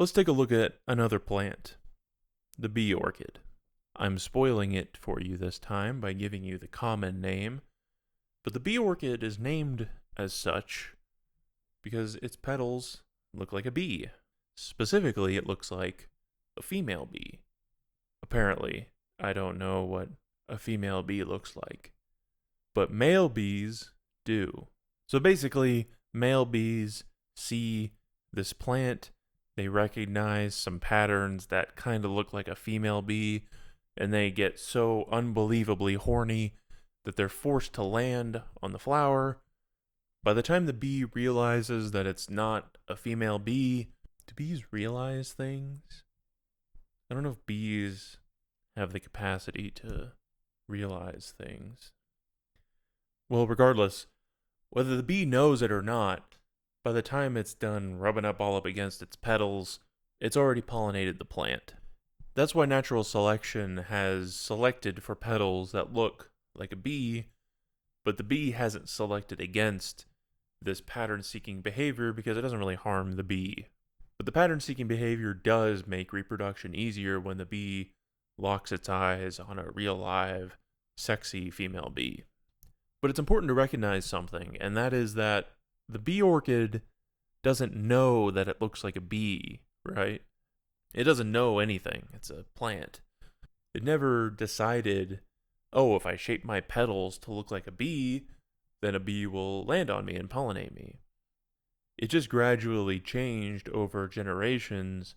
Let's take a look at another plant, the bee orchid. I'm spoiling it for you this time by giving you the common name, but the bee orchid is named as such because its petals look like a bee. Specifically, it looks like a female bee. Apparently, I don't know what a female bee looks like, but male bees do. So basically, male bees see this plant, they recognize some patterns that kind of look like a female bee, and they get so unbelievably horny that they're forced to land on the flower. By the time the bee realizes that it's not a female bee, do bees realize things? I don't know if bees have the capacity to realize things. Well, regardless, whether the bee knows it or not, by the time it's done rubbing all up against its petals, it's already pollinated the plant. That's why natural selection has selected for petals that look like a bee, but the bee hasn't selected against this pattern-seeking behavior because it doesn't really harm the bee. But the pattern-seeking behavior does make reproduction easier when the bee locks its eyes on a real live, sexy female bee. But it's important to recognize something, and that is that the bee orchid doesn't know that it looks like a bee, right? It doesn't know anything. It's a plant. It never decided, oh, if I shape my petals to look like a bee, then a bee will land on me and pollinate me. It just gradually changed over generations,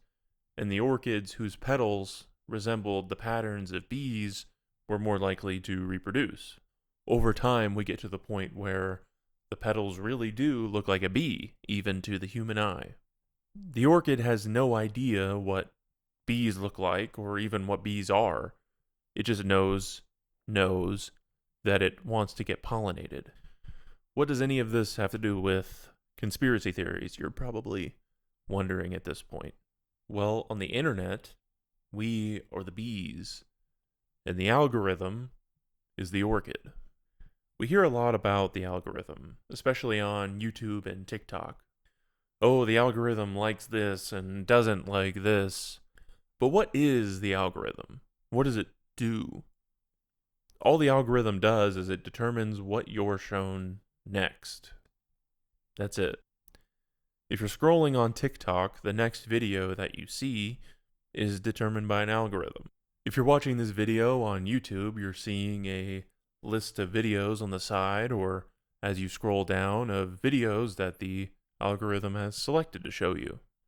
and the orchids whose petals resembled the patterns of bees were more likely to reproduce. Over time, we get to the point where the petals really do look like a bee, even to the human eye. The orchid has no idea what bees look like or even what bees are. It just knows that it wants to get pollinated. What does any of this have to do with conspiracy theories? You're probably wondering at this point. Well, on the internet, we are the bees, and the algorithm is the orchid. We hear a lot about the algorithm, especially on YouTube and TikTok. Oh, the algorithm likes this and doesn't like this. But what is the algorithm? What does it do? All the algorithm does is it determines what you're shown next. That's it. If you're scrolling on TikTok, the next video that you see is determined by an algorithm. If you're watching this video on YouTube, you're seeing a list of videos on the side, or as you scroll down, of videos that the algorithm has selected to show you.